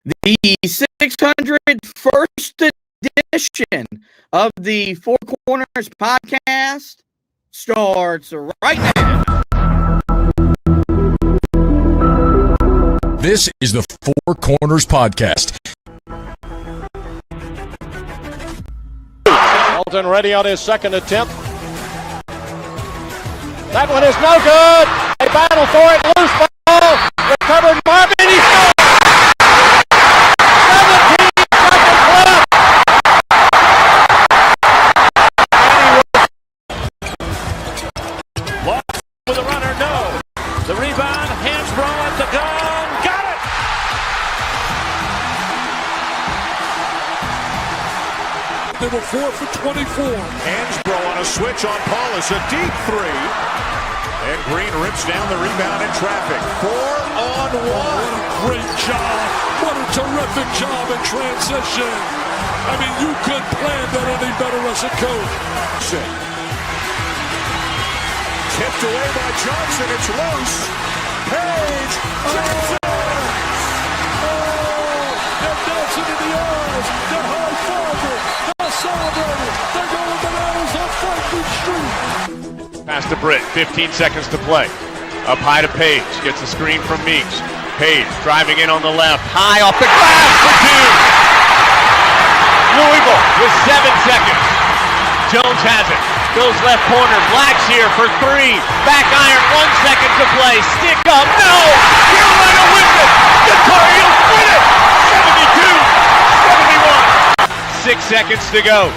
The 601st edition of the Four Corners podcast starts right now. This is the Four Corners podcast. Alton ready on his second attempt. That one is no good. They battle for it. Loose ball. Recovered Marvin. He scores. 17 seconds left. Lost with a runner. No. The rebound. Hansbrough at the gun. Got it. They were 4 for 24. Hansbrough on a switch on Paulus. A deep three. And Green rips down the rebound in traffic. 4-on-1. What a great job. What a terrific job in transition. I mean, you couldn't plan that any better as a coach. Tipped away by Johnson. It's loose. Page. Johnson. They're dancing in the aisles. They're high-fiving. They're celebrating. They're going bananas on Franklin Street. Pass to Britt, 15 seconds to play. Up high to Page, gets a screen from Meeks. Page driving in on the left, high off the glass for two. Louisville with 7 seconds. Jones has it, goes left corner, Black's here for three. Back iron, 1 second to play, stick up, no! Carolina wins it! The Tar Heels win it! 72-71. 6 seconds to go.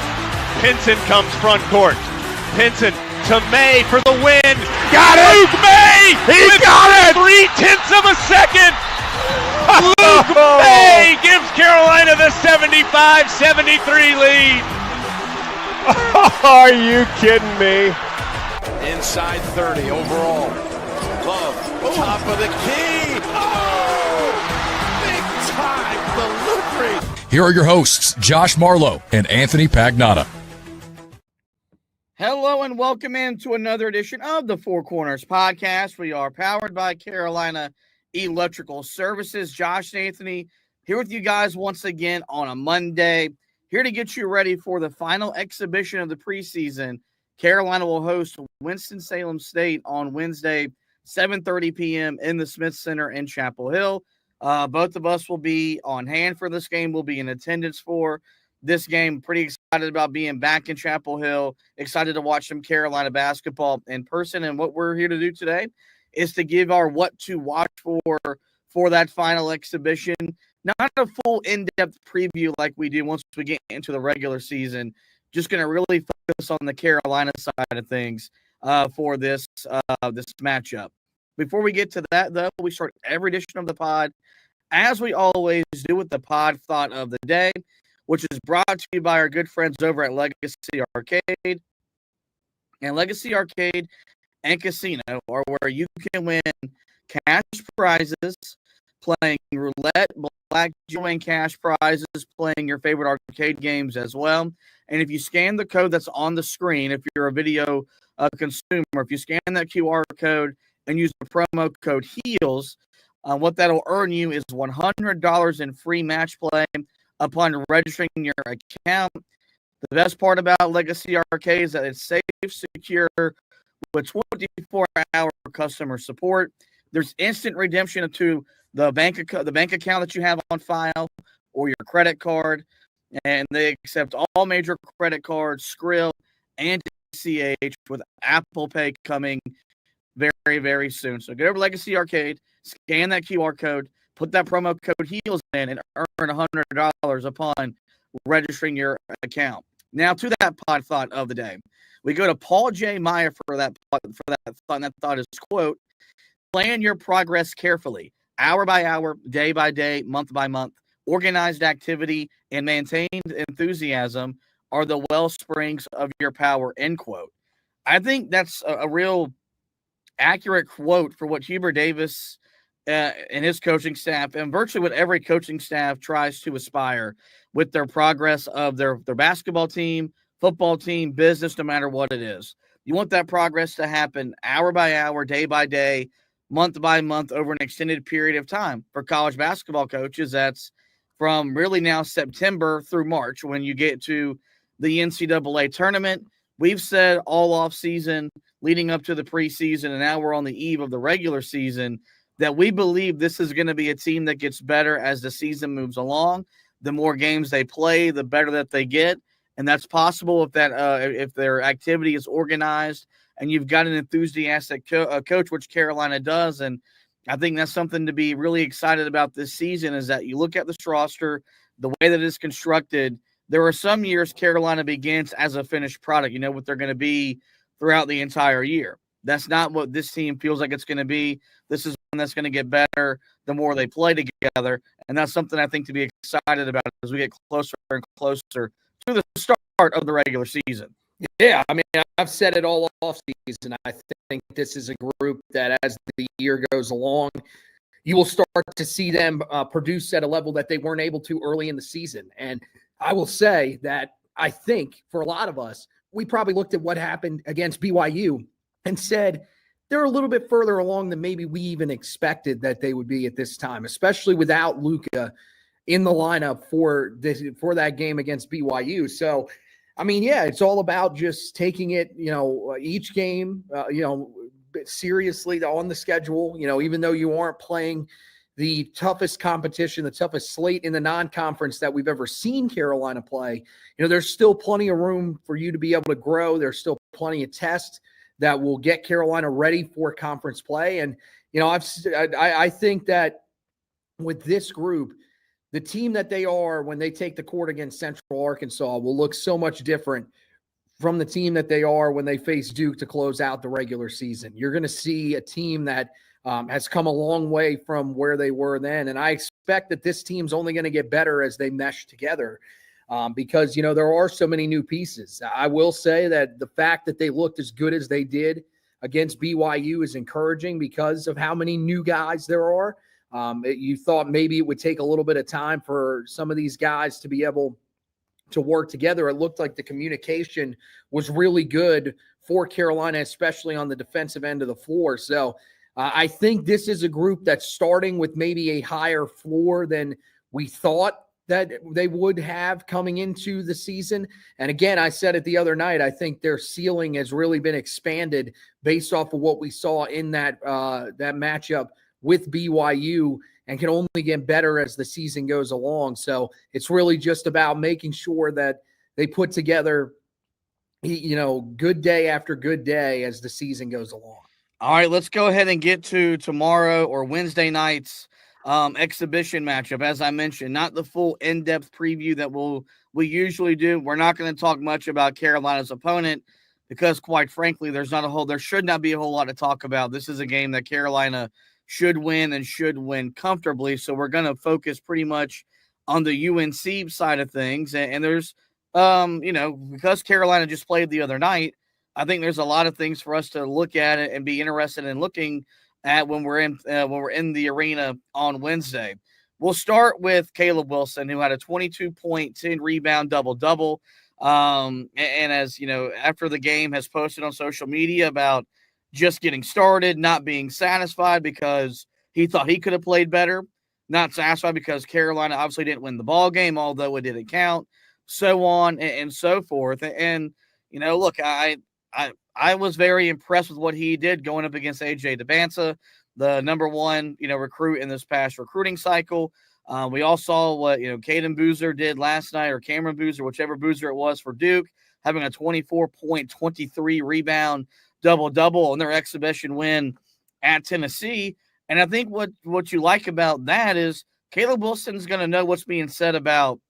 Pinson comes front court. Pinson to May for the win. Got it! Luke May! He got it! 0.3 of a second! Luke May gives Carolina the 75-73 lead. Are you kidding me? Inside 30 overall. Love, top of the key. Oh! Big time delivery. Here are your hosts, Josh Marlowe and Anthony Pagnotta. Hello and welcome into another edition of the Four Corners podcast. We are powered by Carolina Electrical Services. Josh and Anthony here with you guys once again on a Monday, here to get you ready for the final exhibition of the preseason. Carolina will host Winston-Salem State on Wednesday, 7:30 p.m. in the Smith Center in Chapel Hill. Both of us will be on hand for this game. We'll be in attendance for this game. Pretty excited about being back in Chapel Hill. Excited to watch some Carolina basketball in person. And what we're here to do today is to give our what to watch for that final exhibition. Not a full in-depth preview like we do once we get into the regular season. Just going to really focus on the Carolina side of things for this matchup. Before we get to that, though, we start every edition of the pod, as we always do, with the pod thought of the day, which is brought to you by our good friends over at Legacy Arcade. And Legacy Arcade and Casino are where you can win cash prizes, playing roulette, blackjack, and cash prizes, playing your favorite arcade games as well. And if you scan the code that's on the screen, if you're a video consumer, if you scan that QR code and use the promo code HEELS, what that'll earn you is $100 in free match play upon registering your account. The best part about Legacy Arcade is that it's safe, secure, with 24-hour customer support. There's instant redemption to the bank account that you have on file or your credit card, and they accept all major credit cards, Skrill, and ACH, with Apple Pay coming very, very soon. So get over to Legacy Arcade, scan that QR code, put that promo code HEELS in, and earn $100 upon registering your account. Now to that pod thought of the day. We go to Paul J. Meyer for that thought, and that thought is, quote, plan your progress carefully, hour by hour, day by day, month by month. Organized activity and maintained enthusiasm are the well springs of your power, end quote. I think that's a real accurate quote for what Hubert Davis and his coaching staff, and virtually what every coaching staff tries to aspire with their progress of their basketball team, football team, business, no matter what it is. You want that progress to happen hour by hour, day by day, month by month, over an extended period of time. For college basketball coaches, that's from really now September through March when you get to the NCAA tournament. We've said all off season leading up to the preseason, and now we're on the eve of the regular season, that we believe this is going to be a team that gets better as the season moves along. The more games they play, the better that they get. And that's possible if their activity is organized and you've got an enthusiastic coach, which Carolina does. And I think that's something to be really excited about this season, is that you look at this roster, the way that it's constructed. There are some years Carolina begins as a finished product. You know what they're going to be throughout the entire year. That's not what this team feels like it's going to be. This is one that's going to get better the more they play together. And that's something I think to be excited about as we get closer and closer to the start of the regular season. Yeah, I mean, I've said it all off season. I think this is a group that as the year goes along, you will start to see them produce at a level that they weren't able to early in the season. And I will say that I think for a lot of us, we probably looked at what happened against BYU and said they're a little bit further along than maybe we even expected that they would be at this time, especially without Luka in the lineup for that game against BYU. So, I mean, yeah, it's all about just taking it, each game, seriously on the schedule, even though you aren't playing the toughest competition, the toughest slate in the non-conference that we've ever seen Carolina play, there's still plenty of room for you to be able to grow. There's still plenty of tests that will get Carolina ready for conference play. And, I think that with this group, the team that they are when they take the court against Central Arkansas will look so much different from the team that they are when they face Duke to close out the regular season. You're going to see a team that has come a long way from where they were then. And I expect that this team's only going to get better as they mesh together because, there are so many new pieces. I will say that the fact that they looked as good as they did against BYU is encouraging because of how many new guys there are. You thought maybe it would take a little bit of time for some of these guys to be able to work together. It looked like the communication was really good for Carolina, especially on the defensive end of the floor. So I think this is a group that's starting with maybe a higher floor than we thought that they would have coming into the season. And again, I said it the other night, I think their ceiling has really been expanded based off of what we saw in that matchup with BYU, and can only get better as the season goes along. So it's really just about making sure that they put together, good day after good day as the season goes along. All right, let's go ahead and get to tomorrow or Wednesday night's exhibition matchup. As I mentioned, not the full in-depth preview that we usually do. We're not going to talk much about Carolina's opponent because, quite frankly, there should not be a whole lot to talk about. This is a game that Carolina should win and should win comfortably. So we're going to focus pretty much on the UNC side of things. And there's, because Carolina just played the other night, I think there's a lot of things for us to look at and be interested in looking at when we're in the arena on Wednesday. We'll start with Caleb Wilson, who had a 22-point, 10-rebound double-double. And as, after the game has posted on social media about just getting started, not being satisfied because he thought he could have played better, not satisfied because Carolina obviously didn't win the ball game, although it didn't count, so on and so forth. And, look, I was very impressed with what he did going up against AJ DeBanza, the number one, recruit in this past recruiting cycle. We all saw what, Caden Boozer did last night, or Cameron Boozer, whichever Boozer it was for Duke, having a 24-point, 23-rebound double-double on their exhibition win at Tennessee. And I think what you like about that is Caleb Wilson's going to know what's being said about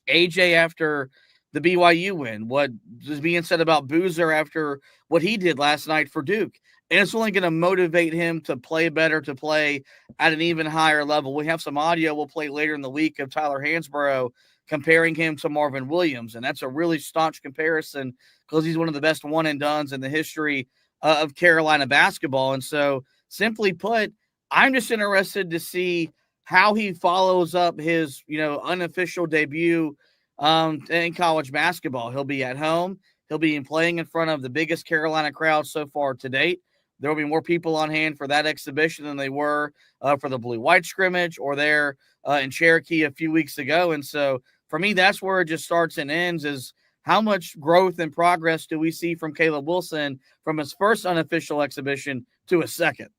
AJ after the BYU win, what is being said about Boozer after what he did last night for Duke. And it's only going to motivate him to play better, to play at an even higher level. We have some audio we'll play later in the week of Tyler Hansborough comparing him to Marvin Williams. And that's a really staunch comparison because he's one of the best one-and-dones in the history of Carolina basketball. And so, simply put, I'm just interested to see how he follows up his, unofficial debut in college basketball. He'll be at home. He'll be playing in front of the biggest Carolina crowd so far to date. there will be more people on hand for that exhibition than they were for the blue-white scrimmage or there in Cherokee a few weeks ago. And so for me, that's where it just starts and ends, is how much growth and progress do we see from Caleb Wilson from his first unofficial exhibition to his second?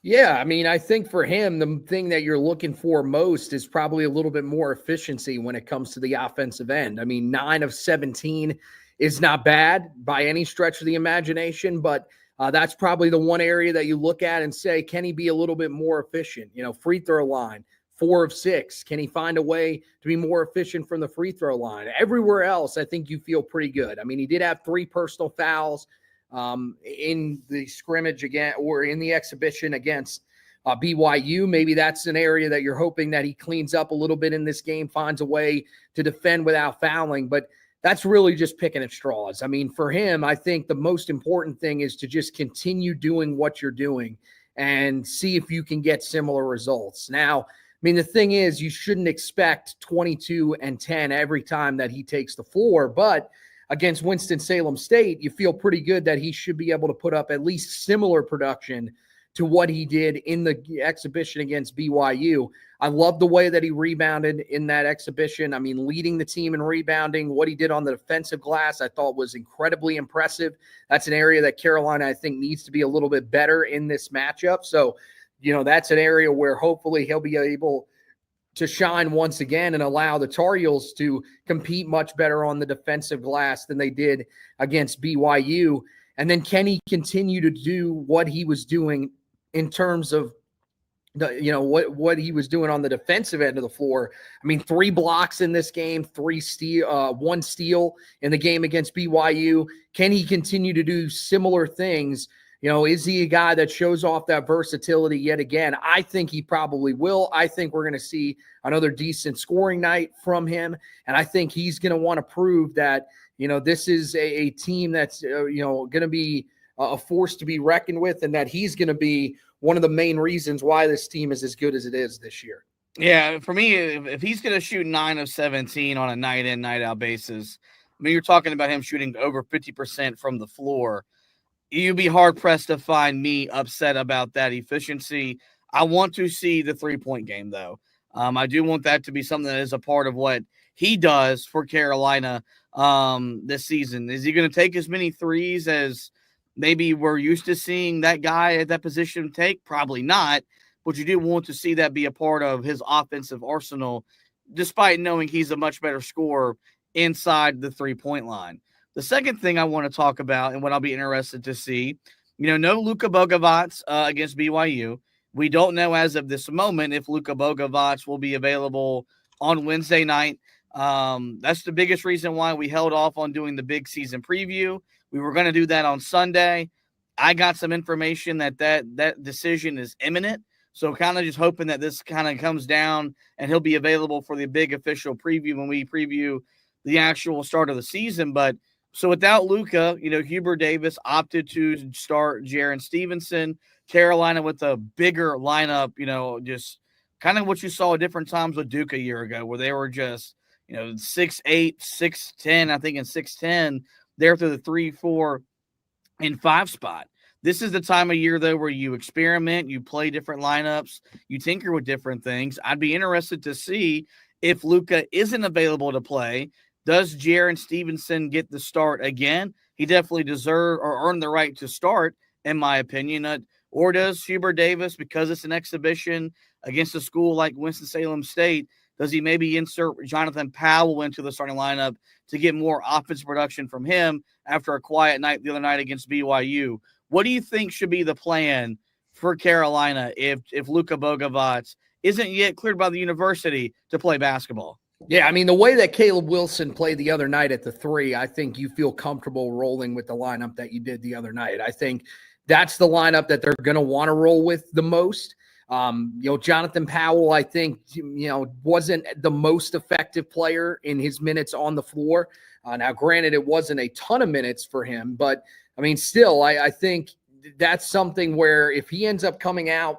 Yeah, I mean, I think for him, the thing that you're looking for most is probably a little bit more efficiency when it comes to the offensive end. I mean, 9 of 17 is not bad by any stretch of the imagination, but that's probably the one area that you look at and say, can he be a little bit more efficient? You know, free throw line, 4 of 6. Can he find a way to be more efficient from the free throw line? Everywhere else, I think you feel pretty good. I mean, he did have 3 personal fouls in the scrimmage again, or in the exhibition against BYU. Maybe that's an area that you're hoping that he cleans up a little bit in this game, finds a way to defend without fouling. But that's really just picking at straws. I mean, for him, I think the most important thing is to just continue doing what you're doing and see if you can get similar results. Now, I mean, the thing is, you shouldn't expect 22 and 10 every time that he takes the floor, but against Winston-Salem State, you feel pretty good that he should be able to put up at least similar production to what he did in the exhibition against BYU. I love the way that he rebounded in that exhibition. I mean, leading the team in rebounding, what he did on the defensive glass, I thought was incredibly impressive. That's an area that Carolina, I think, needs to be a little bit better in this matchup. So, you know, that's an area where hopefully he'll be able to shine once again and allow the Tar Heels to compete much better on the defensive glass than they did against BYU. And then can he continue to do what he was doing in terms of what he was doing on the defensive end of the floor? I mean, 3 blocks in this game, 1 steal in the game against BYU. Can he continue to do similar things? You know, is he a guy that shows off that versatility yet again? I think he probably will. I think we're going to see another decent scoring night from him. And I think he's going to want to prove that, you know, this is a team that's, going to be a force to be reckoned with, and that he's going to be one of the main reasons why this team is as good as it is this year. Yeah, for me, if he's going to shoot 9 of 17 on a night in, night out basis, I mean, you're talking about him shooting over 50% from the floor. You'd be hard-pressed to find me upset about that efficiency. I want to see the three-point game, though. I do want that to be something that is a part of what he does for Carolina this season. Is he going to take as many threes as maybe we're used to seeing that guy at that position take? Probably not, but you do want to see that be a part of his offensive arsenal, despite knowing he's a much better scorer inside the three-point line. The second thing I want to talk about, and what I'll be interested to see, no Luka Bogavac against BYU. We don't know as of this moment if Luka Bogavac will be available on Wednesday night. That's the biggest reason why we held off on doing the big season preview. We were going to do that on Sunday. I got some information that decision is imminent. So kind of just hoping that this kind of comes down and he'll be available for the big official preview when we preview the actual start of the season. But so without Luka, Hubert Davis opted to start Jaren Stevenson. Carolina with a bigger lineup, just kind of what you saw at different times with Duke a year ago, where they were just, 6'8", 6'10", I think in 6'10", there through the 3, 4, and 5 spot. This is the time of year, though, where you experiment, you play different lineups, you tinker with different things. I'd be interested to see if Luka isn't available to play. Does Jaren Stevenson get the start again? He definitely deserve or earn the right to start, in my opinion. Or does Hubert Davis, because it's an exhibition against a school like Winston-Salem State, does he maybe insert Jonathan Powell into the starting lineup to get more offensive production from him after a quiet night the other night against BYU? What do you think should be the plan for Carolina if Luka Bogavac isn't yet cleared by the university to play basketball? Yeah, I mean, the way that Caleb Wilson played the other night at the 3, I think you feel comfortable rolling with the lineup that you did the other night. I think that's the lineup that they're going to want to roll with the most. Jonathan Powell, I think, wasn't the most effective player in his minutes on the floor. Now, granted, it wasn't a ton of minutes for him, but, I mean, still, I think that's something where if he ends up coming out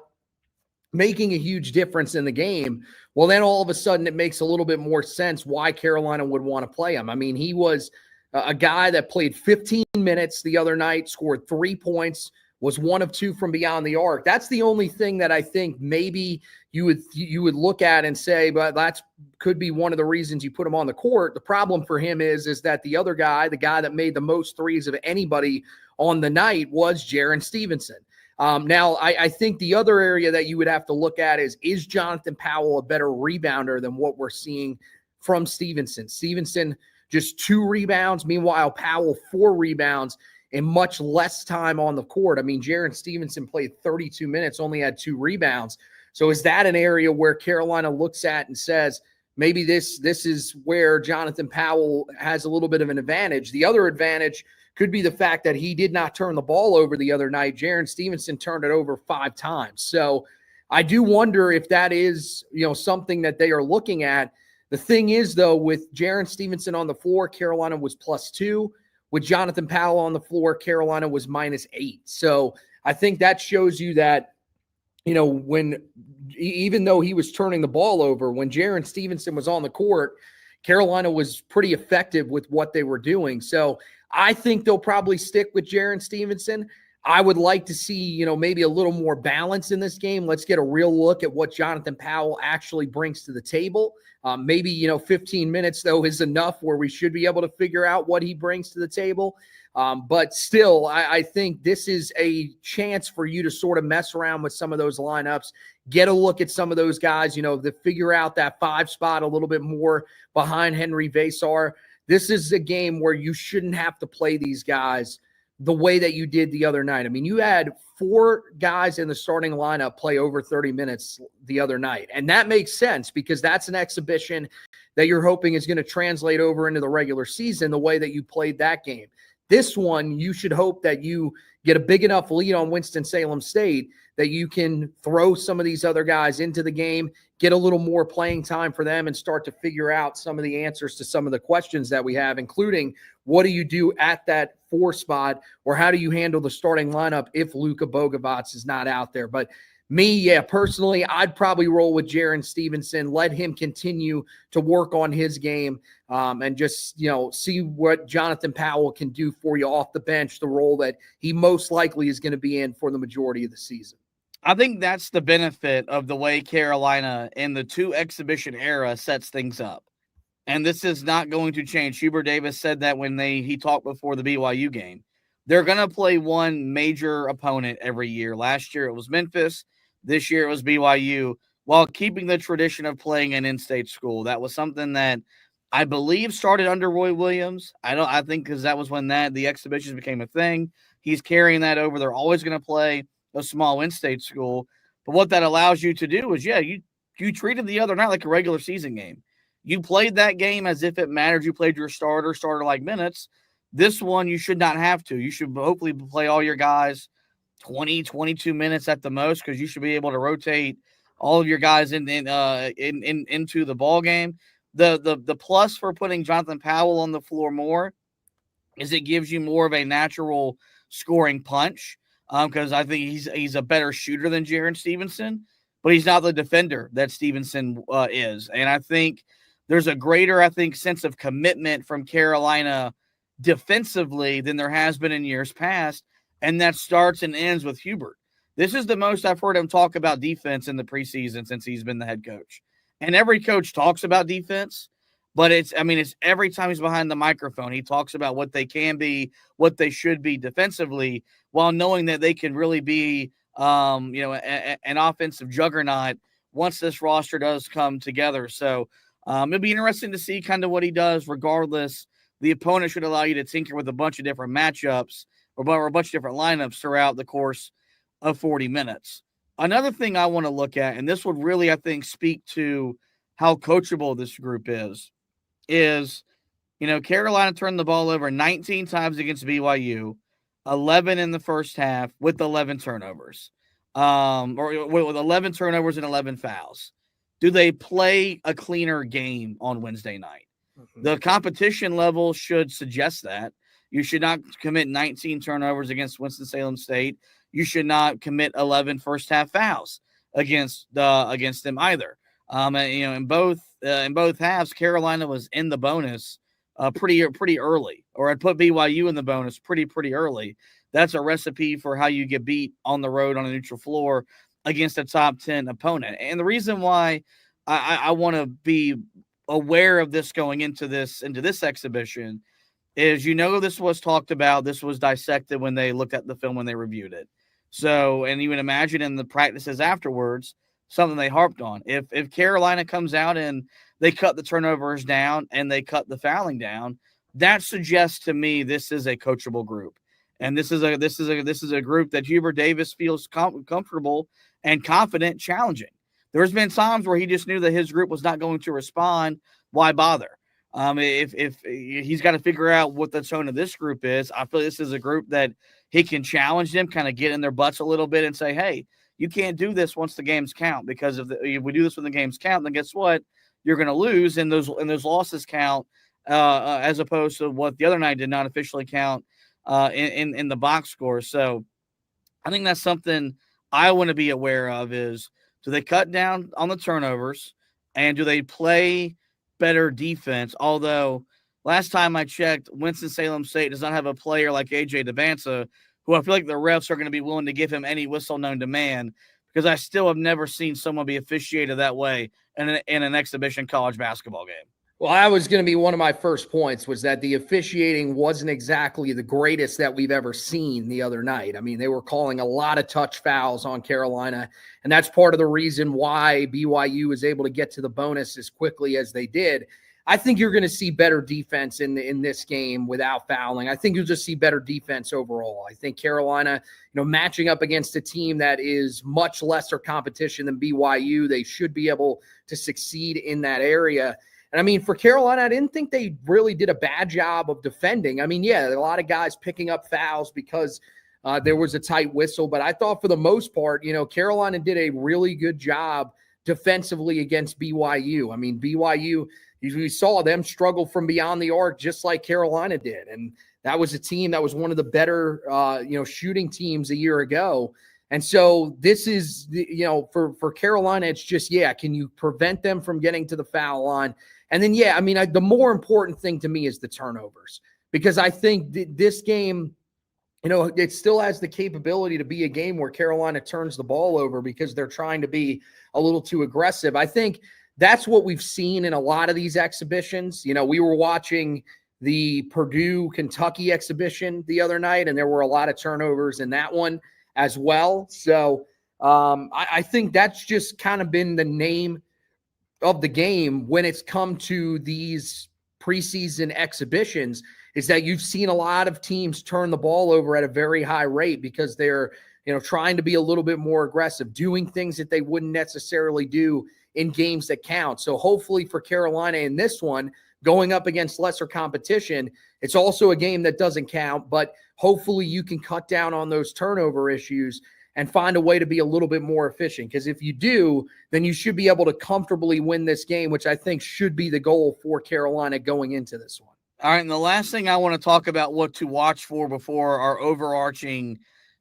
making a huge difference in the game, well, then all of a sudden it makes a little bit more sense why Carolina would want to play him. I mean, he was a guy that played 15 minutes the other night, scored 3 points, was 1 of 2 from beyond the arc. That's the only thing that I think maybe you would look at and say, but that's could be one of the reasons you put him on the court. The problem for him is that the other guy, the guy that made the most threes of anybody on the night, was Jaren Stevenson. Now, I think the other area that you would have to look at is Jonathan Powell a better rebounder than what we're seeing from Stevenson? Stevenson just 2 rebounds. Meanwhile, Powell 4 rebounds and much less time on the court. I mean, Jaren Stevenson played 32 minutes, only had 2 rebounds. So is that an area where Carolina looks at and says, maybe this is where Jonathan Powell has a little bit of an advantage? The other advantage could be the fact that he did not turn the ball over the other night. Jaren Stevenson turned it over 5 times. So I do wonder if that is, something that they are looking at. The thing is, though, with Jaren Stevenson on the floor, Carolina was +2. With Jonathan Powell on the floor, Carolina was -8. So I think that shows you that, when even though he was turning the ball over, when Jaren Stevenson was on the court, Carolina was pretty effective with what they were doing. So I think they'll probably stick with Jaren Stevenson. I would like to see, maybe a little more balance in this game. Let's get a real look at what Jonathan Powell actually brings to the table. Maybe, 15 minutes, though, is enough where we should be able to figure out what he brings to the table. But still, I think this is a chance for you to sort of mess around with some of those lineups, get a look at some of those guys, to figure out that 5 spot a little bit more behind Henry Vasar. This is a game where you shouldn't have to play these guys the way that you did the other night. I mean, you had 4 guys in the starting lineup play over 30 minutes the other night. And that makes sense because that's an exhibition that you're hoping is going to translate over into the regular season the way that you played that game. This one, you should hope that you get a big enough lead on Winston-Salem State that you can throw some of these other guys into the game, get a little more playing time for them, and start to figure out some of the answers to some of the questions that we have, including what do you do at that 4 spot, or how do you handle the starting lineup if Luka Bogavac is not out there? But personally, I'd probably roll with Jaren Stevenson, let him continue to work on his game, and just, see what Jonathan Powell can do for you off the bench, the role that he most likely is going to be in for the majority of the season. I think that's the benefit of the way Carolina in the 2 exhibition era sets things up. And this is not going to change. Hubert Davis said that when he talked before the BYU game. They're going to play one major opponent every year. Last year it was Memphis. This year it was BYU, while keeping the tradition of playing an in-state school. That was something that I believe started under Roy Williams. I think because that was when the exhibitions became a thing. He's carrying that over. They're always going to play a small in-state school. But what that allows you to do is, you treated the other night like a regular season game. You played that game as if it mattered. You played your starter-like minutes. This one, you should not have to. You should hopefully play all your guys 20, 22 minutes at the most, because you should be able to rotate all of your guys into the ball game. The plus for putting Jonathan Powell on the floor more is it gives you more of a natural scoring punch, because I think he's a better shooter than Jaren Stevenson, but he's not the defender that Stevenson is. And I think there's a greater, sense of commitment from Carolina defensively than there has been in years past, and that starts and ends with Hubert. This is the most I've heard him talk about defense in the preseason since he's been the head coach. And every coach talks about defense, but it's every time he's behind the microphone, he talks about what they can be, what they should be defensively, while knowing that they can really be, an offensive juggernaut once this roster does come together. So it'll be interesting to see kind of what he does. Regardless, the opponent should allow you to tinker with a bunch of different matchups or a bunch of different lineups throughout the course of 40 minutes. Another thing I want to look at, and this would really, speak to how coachable this group is, Carolina turned the ball over 19 times against BYU, 11 in the first half with 11 turnovers, or with 11 turnovers and 11 fouls. Do they play a cleaner game on Wednesday night? Mm-hmm. The competition level should suggest that. You should not commit 19 turnovers against Winston-Salem State. You should not commit 11 first-half fouls against them either. In both halves, Carolina was in the bonus pretty early, or I'd put BYU in the bonus pretty early. that's a recipe for how you get beat on the road on a neutral floor against a top 10 opponent. And the reason why I want to be aware of this going into this exhibition is, this was talked about, this was dissected when they looked at the film, when they reviewed it. So, and you would imagine in the practices afterwards, something they harped on. If Carolina comes out and they cut the turnovers down and they cut the fouling down, that suggests to me this is a coachable group. And this is a group that Hubert Davis feels comfortable and confident challenging. There's been times where he just knew that his group was not going to respond. Why bother? If he's got to figure out what the tone of this group is, I feel this is a group that he can challenge them, kind of get in their butts a little bit and say, hey, you can't do this once the games count, because if we do this when the games count, then guess what? You're going to lose, and those losses count as opposed to what the other night did not officially count in the box score. So I think that's something I want to be aware of is, do they cut down on the turnovers, and do they play better defense? Although last time I checked, Winston-Salem State does not have a player like A.J. Devanza, who I feel like the refs are going to be willing to give him any whistle known to man, because I still have never seen someone be officiated that way in an exhibition college basketball game. Well, that was going to be one of my first points, was that the officiating wasn't exactly the greatest that we've ever seen the other night. I mean, they were calling a lot of touch fouls on Carolina, and that's part of the reason why BYU was able to get to the bonus as quickly as they did. I think you're going to see better defense in this game without fouling. I think you'll just see better defense overall. I think Carolina, matching up against a team that is much lesser competition than BYU, they should be able to succeed in that area. And I mean, for Carolina, I didn't think they really did a bad job of defending. I mean, yeah, a lot of guys picking up fouls because there was a tight whistle. But I thought for the most part, Carolina did a really good job defensively against BYU. I mean, BYU, we saw them struggle from beyond the arc just like Carolina did. And that was a team that was one of the better, shooting teams a year ago. And so this is, for Carolina, it's just, can you prevent them from getting to the foul line? And then, the more important thing to me is the turnovers, because I think this game, it still has the capability to be a game where Carolina turns the ball over because they're trying to be a little too aggressive. I think that's what we've seen in a lot of these exhibitions. We were watching the Purdue-Kentucky exhibition the other night, and there were a lot of turnovers in that one as well. So I think that's just kind of been the name of the game when it's come to these preseason exhibitions, is that you've seen a lot of teams turn the ball over at a very high rate because they're, trying to be a little bit more aggressive, doing things that they wouldn't necessarily do in games that count. So hopefully for Carolina in this one, going up against lesser competition, it's also a game that doesn't count, but hopefully you can cut down on those turnover issues and find a way to be a little bit more efficient. Because if you do, then you should be able to comfortably win this game, which I think should be the goal for Carolina going into this one. All right, and the last thing I want to talk about, what to watch for before our overarching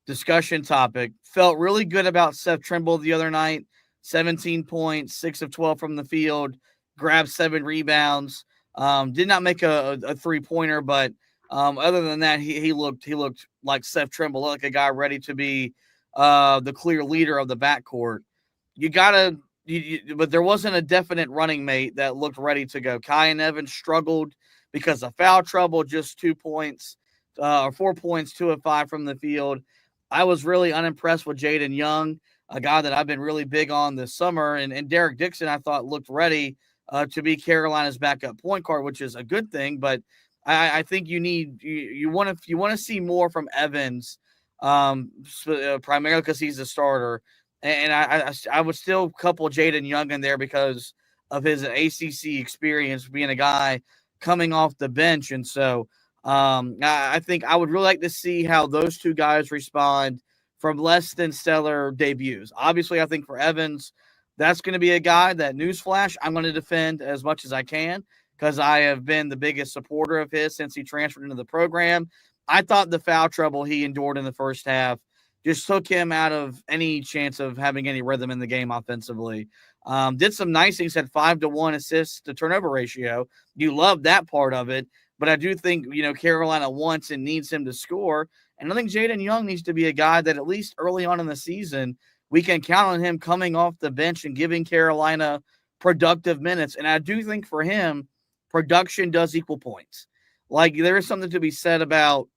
discussion topic. Felt really good about Seth Trimble the other night. 17 points, 6 of 12 from the field, grabbed 7 rebounds. Did not make a three-pointer, but other than that, he looked like Seth Trimble, like a guy ready to be the clear leader of the backcourt. But there wasn't a definite running mate that looked ready to go. Kyan Evans struggled because of foul trouble, just 2 points, or 4 points, 2 of 5 from the field. I was really unimpressed with Jaden Young, a guy that I've been really big on this summer. And Derek Dixon, I thought, looked ready to be Carolina's backup point guard, which is a good thing. But I think you want to see more from Evans, primarily because he's the starter. And I would still couple Jaden Young in there because of his ACC experience, being a guy coming off the bench. And so I think I would really like to see how those two guys respond from less than stellar debuts. Obviously, I think for Evans, that's going to be a guy that, newsflash, I'm going to defend as much as I can because I have been the biggest supporter of his since he transferred into the program. I thought the foul trouble he endured in the first half just took him out of any chance of having any rhythm in the game offensively. Did some nice things, had 5-to-1 assists to turnover ratio. You love that part of it. But I do think, Carolina wants and needs him to score. And I think Jaden Young needs to be a guy that at least early on in the season, we can count on him coming off the bench and giving Carolina productive minutes. And I do think for him, production does equal points. Like, there is something to be said about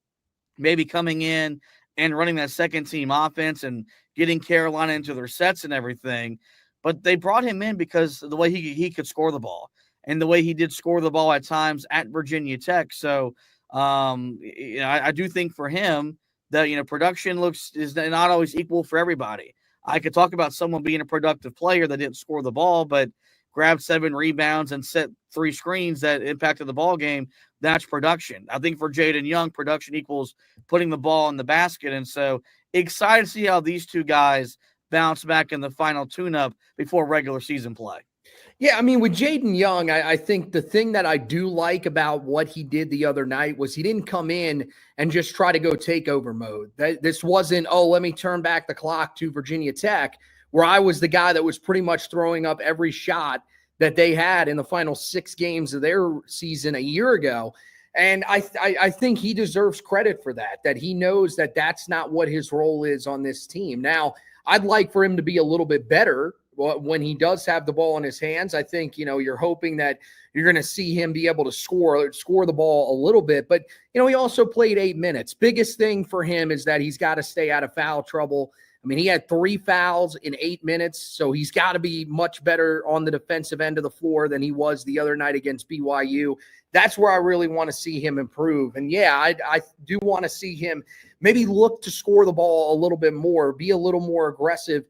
maybe coming in and running that second team offense and getting Carolina into their sets and everything. But they brought him in because of the way he could score the ball and the way he did score the ball at times at Virginia Tech. So, I do think for him that, production is not always equal for everybody. I could talk about someone being a productive player that didn't score the ball, but grabbed 7 rebounds and set 3 screens that impacted the ball game. That's production. I think for Jaden Young, production equals putting the ball in the basket. And so excited to see how these two guys bounce back in the final tune-up before regular season play. Yeah, I mean, with Jaden Young, I think the thing that I do like about what he did the other night was he didn't come in and just try to go takeover mode. This wasn't, let me turn back the clock to Virginia Tech, where I was the guy that was pretty much throwing up every shot that they had in the final 6 games of their season a year ago. And I think he deserves credit for that he knows that that's not what his role is on this team. Now, I'd like for him to be a little bit better when he does have the ball in his hands. I think, you're hoping that you're going to see him be able to score the ball a little bit. But, he also played 8 minutes. Biggest thing for him is that he's got to stay out of foul trouble. I mean, he had 3 fouls in 8 minutes, so he's got to be much better on the defensive end of the floor than he was the other night against BYU. That's where I really want to see him improve. And, yeah, I do want to see him maybe look to score the ball a little bit more, be a little more aggressive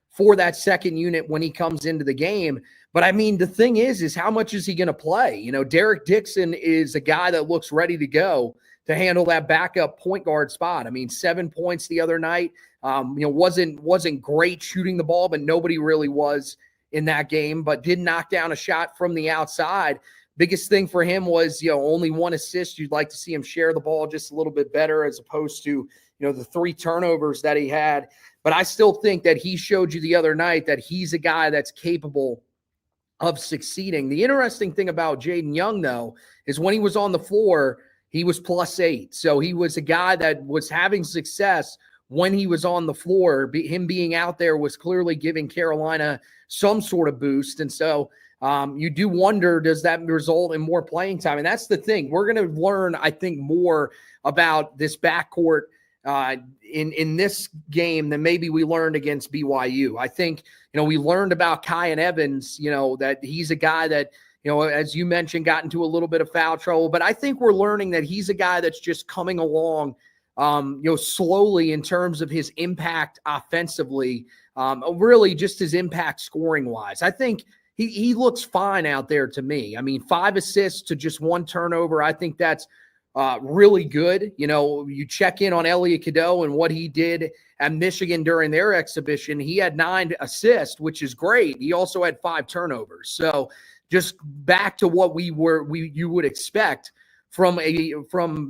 for that second unit when he comes into the game. But, I mean, the thing is how much is he going to play? Derek Dixon is a guy that looks ready to go to handle that backup point guard spot. I mean, 7 points the other night. Wasn't great shooting the ball, but nobody really was in that game, but did knock down a shot from the outside. Biggest thing for him was, only 1 assist. You'd like to see him share the ball just a little bit better as opposed to, the 3 turnovers that he had. But I still think that he showed you the other night that he's a guy that's capable of succeeding. The interesting thing about Jaden Young, though, is when he was on the floor, he was +8. So he was a guy that was having success when he was on the floor. Him being out there was clearly giving Carolina some sort of boost. And so you do wonder, does that result in more playing time? And that's the thing. We're going to learn, I think, more about this backcourt in this game than maybe we learned against BYU. I think, we learned about Kyan Evans, that he's a guy that, as you mentioned, got into a little bit of foul trouble. But I think we're learning that he's a guy that's just coming along, slowly in terms of his impact offensively, really just his impact scoring-wise. I think he looks fine out there to me. I mean, 5 assists to just 1 turnover. I think that's really good. You check in on Elliot Cadeau and what he did at Michigan during their exhibition. He had 9 assists, which is great. He also had 5 turnovers. So just back to what you would expect from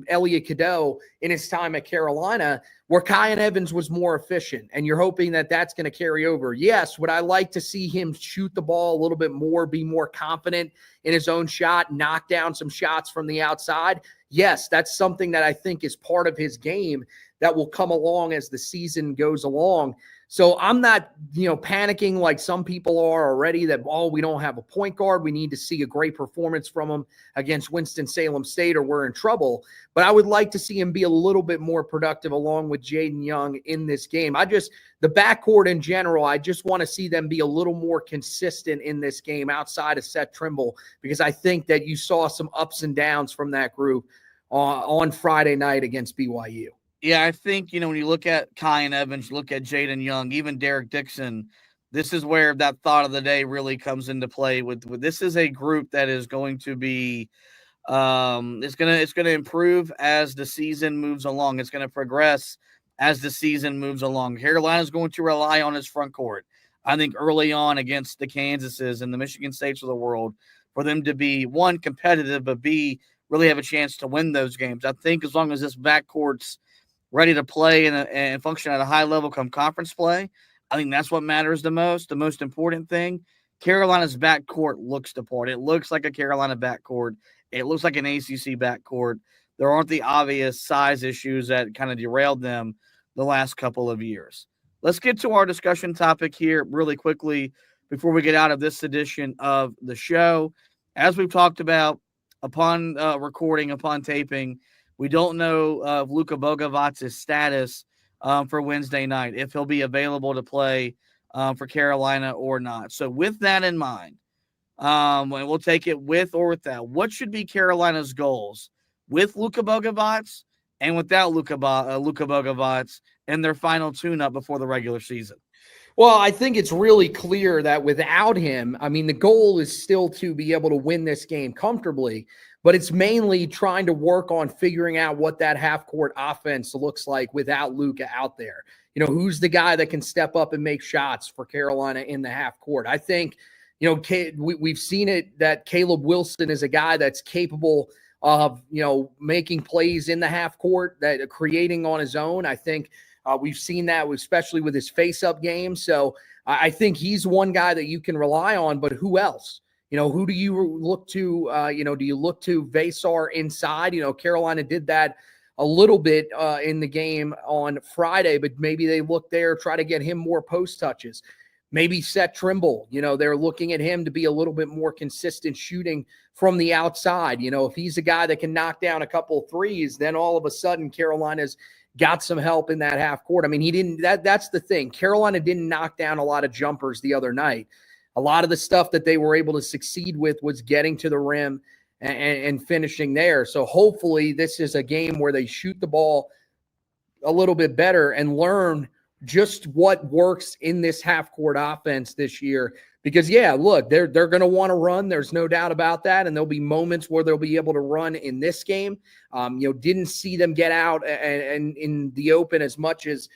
Elliot Cadeau in his time at Carolina, where Kyan Evans was more efficient, and you're hoping that that's going to carry over. Yes, would I like to see him shoot the ball a little bit more, be more confident in his own shot, knock down some shots from the outside? Yes, that's something that I think is part of his game that will come along as the season goes along. So I'm not, panicking like some people are already that, we don't have a point guard. We need to see a great performance from him against Winston-Salem State or we're in trouble. But I would like to see him be a little bit more productive along with Jaden Young in this game. The backcourt in general, I just want to see them be a little more consistent in this game outside of Seth Trimble, because I think that you saw some ups and downs from that group on Friday night against BYU. Yeah, I think, when you look at Kyan Evans, look at Jaden Young, even Derek Dixon, this is where that thought of the day really comes into play. With this is a group that is going to be it's going to improve as the season moves along. It's going to progress as the season moves along. Carolina is going to rely on his front court. I think early on against the Kansases and the Michigan States of the world, for them to be, 1, competitive, but B, really have a chance to win those games. I think as long as this backcourt's ready to play and function at a high level come conference play, I think that's what matters the most. The most important thing, Carolina's backcourt looks the part. It looks like a Carolina backcourt. It looks like an ACC backcourt. There aren't the obvious size issues that kind of derailed them the last couple of years. Let's get to our discussion topic here really quickly before we get out of this edition of the show. As we've talked about, upon recording, upon taping, we don't know of Luka Bogavac's status for Wednesday night, if he'll be available to play for Carolina or not. So with that in mind, we'll take it with or without. What should be Carolina's goals with Luka Bogavac and without Luka Bogavac in their final tune-up before the regular season? Well, I think it's really clear that without him, I mean, the goal is still to be able to win this game comfortably, but it's mainly trying to work on figuring out what that half-court offense looks like without Luka out there. You know, who's the guy that can step up and make shots for Carolina in the half court? I think, you know, we've seen it that Caleb Wilson is a guy that's capable of, you know, making plays in the half court, that creating on his own. I think we've seen that, especially with his face-up game. So I think he's one guy that you can rely on, but who else? You know, who do you look to? Do you look to Vasar inside? You know, Carolina did that a little bit in the game on Friday, but maybe they look there, try to get him more post touches. Maybe Seth Trimble, you know, they're looking at him to be a little bit more consistent shooting from the outside. You know, if he's a guy that can knock down a couple of threes, then all of a sudden Carolina's got some help in that half court. I mean, that's the thing. Carolina didn't knock down a lot of jumpers the other night. A lot of the stuff that they were able to succeed with was getting to the rim and finishing there. So hopefully this is a game where they shoot the ball a little bit better and learn just what works in this half-court offense this year. Because, yeah, look, they're going to want to run. There's no doubt about that. And there'll be moments where they'll be able to run in this game. Didn't see them get out and in the open as much as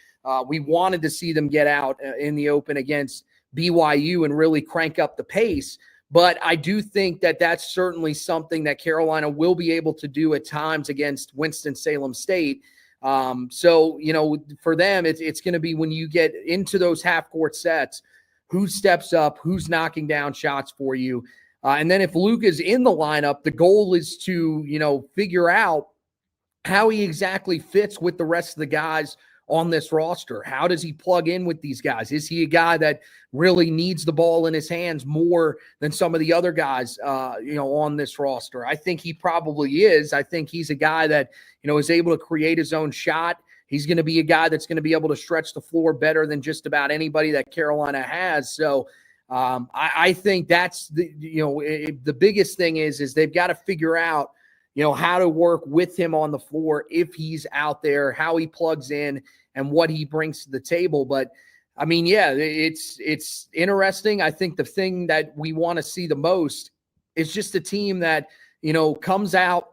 we wanted to see them get out in the open against BYU and really crank up the pace. But I do think that that's certainly something that Carolina will be able to do at times against Winston-Salem State. So, you know, for them, it's going to be when you get into those half-court sets, who steps up, who's knocking down shots for you. And then if Luka's in the lineup, the goal is to, you know, figure out how he exactly fits with the rest of the guys on this roster. How does he plug in with these guys? Is he a guy that really needs the ball in his hands more than some of the other guys, on this roster? I think he probably is. I think he's a guy that, you know, is able to create his own shot. He's going to be a guy that's going to be able to stretch the floor better than just about anybody that Carolina has. So I think that's the biggest thing is they've got to figure out, you know, how to work with him on the floor if he's out there, how he plugs in and what he brings to the table. But I mean, yeah, it's interesting. I think the thing that we want to see the most is just a team that, you know, comes out,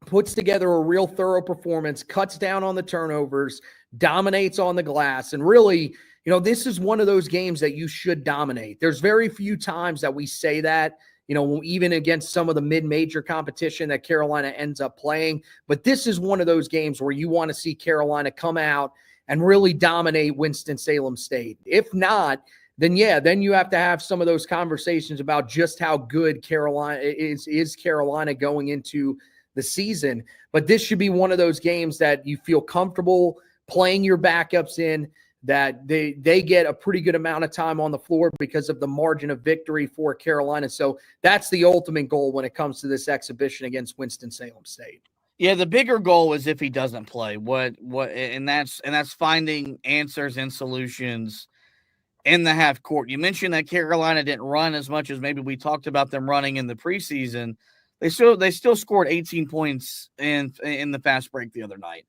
puts together a real thorough performance, cuts down on the turnovers, dominates on the glass. And really, you know, this is one of those games that you should dominate. There's very few times that we say that, you know, even against some of the mid-major competition that Carolina ends up playing. But this is one of those games where you want to see Carolina come out and really dominate Winston-Salem State. If not, then you have to have some of those conversations about just how good Carolina is Carolina going into the season. But this should be one of those games that you feel comfortable playing your backups in, that they get a pretty good amount of time on the floor because of the margin of victory for Carolina. So that's the ultimate goal when it comes to this exhibition against Winston-Salem State. Yeah, the bigger goal is if he doesn't play, and that's finding answers and solutions in the half court. You mentioned that Carolina didn't run as much as maybe we talked about them running in the preseason. They still scored 18 points in the fast break the other night.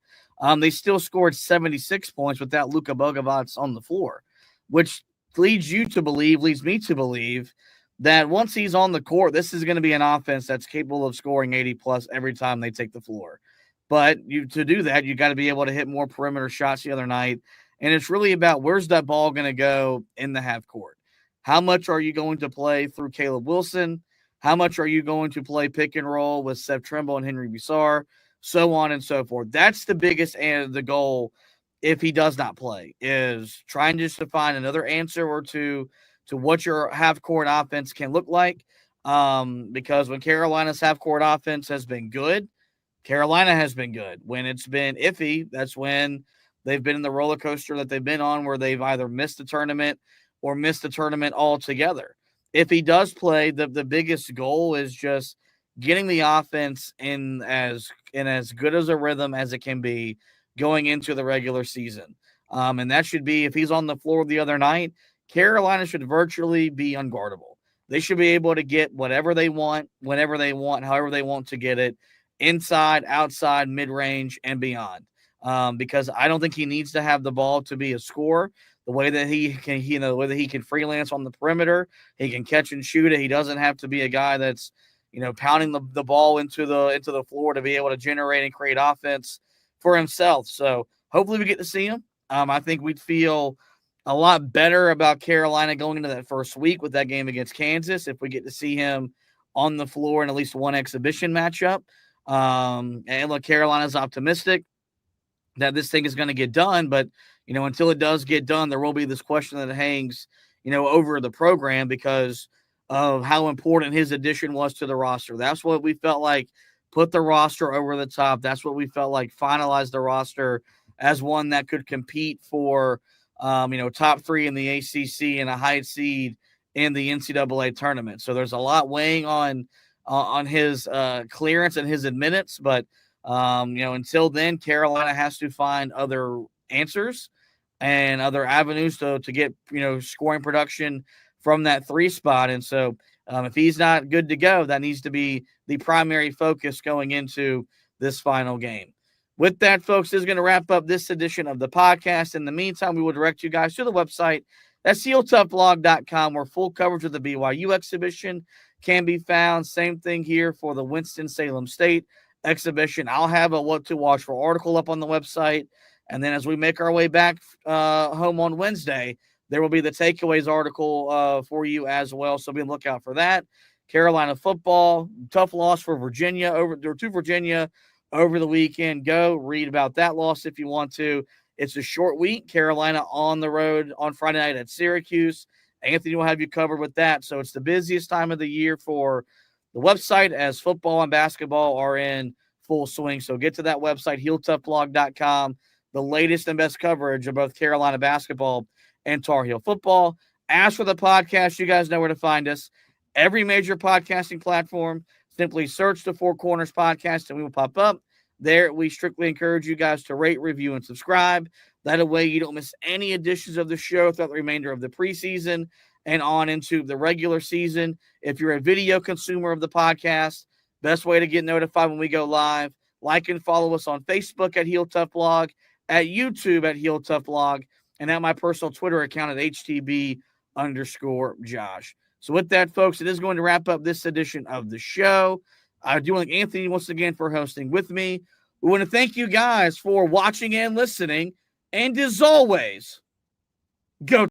They still scored 76 points without Luka Bogavac on the floor, which leads me to believe that once he's on the court, this is going to be an offense that's capable of scoring 80-plus every time they take the floor. But to do that, you got to be able to hit more perimeter shots the other night, and it's really about where's that ball going to go in the half court. How much are you going to play through Caleb Wilson? How much are you going to play pick and roll with Seth Trimble and Henry Busar? So on and so forth. That's the biggest the goal if he does not play, is trying just to find another answer or two to what your half-court offense can look like. Because when Carolina's half-court offense has been good, Carolina has been good. When it's been iffy, that's when they've been in the roller coaster that they've been on, where they've either missed the tournament or missed the tournament altogether. If he does play, the biggest goal is just getting the offense in as good as a rhythm as it can be going into the regular season. And that should be, if he's on the floor the other night, Carolina should virtually be unguardable. They should be able to get whatever they want, whenever they want, however they want to get it, inside, outside, mid-range, and beyond. Because I don't think he needs to have the ball to be a scorer. The way that he can, the way that he can freelance on the perimeter, he can catch and shoot it. He doesn't have to be a guy that's, pounding the ball into the floor to be able to generate and create offense for himself. So hopefully we get to see him. I think we'd feel a lot better about Carolina going into that first week with that game against Kansas if we get to see him on the floor in at least one exhibition matchup. And look, Carolina's optimistic that this thing is going to get done, but until it does get done, there will be this question that hangs, over the program because of how important his addition was to the roster. That's what we felt like put the roster over the top. That's what we felt like finalized the roster as one that could compete for, top 3 in the ACC and a high seed in the NCAA tournament. So there's a lot weighing on his clearance and his admittance, but until then, Carolina has to find other answers and other avenues to get, scoring production from that 3 spot. And so if he's not good to go, that needs to be the primary focus going into this final game. With that, folks, this is going to wrap up this edition of the podcast. In the meantime, we will direct you guys to the website. That's HeelToughBlog.com, where full coverage of the BYU exhibition can be found. Same thing here for the Winston-Salem State exhibition. I'll have a what to watch for article up on the website. And then as we make our way back home on Wednesday, there will be the takeaways article for you as well. So be on the lookout for that. Carolina football, tough loss for Virginia to Virginia over the weekend. Go read about that loss if you want to. It's a short week. Carolina on the road on Friday night at Syracuse. Anthony will have you covered with that. So it's the busiest time of the year for the website as football and basketball are in full swing. So get to that website, HeelToughBlog.com, the latest and best coverage of both Carolina basketball and Tar Heel football. As for the podcast, you guys know where to find us. Every major podcasting platform, simply search the Four Corners Podcast and we will pop up. There, we strictly encourage you guys to rate, review, and subscribe. That way you don't miss any editions of the show throughout the remainder of the preseason and on into the regular season. If you're a video consumer of the podcast, best way to get notified when we go live, like and follow us on Facebook at Heel Tough Blog, at YouTube at Heel Tough Blog, and at my personal Twitter account at HTB_Josh. So with that, folks, it is going to wrap up this edition of the show. I do want to thank Anthony once again for hosting with me. We want to thank you guys for watching and listening. And as always, go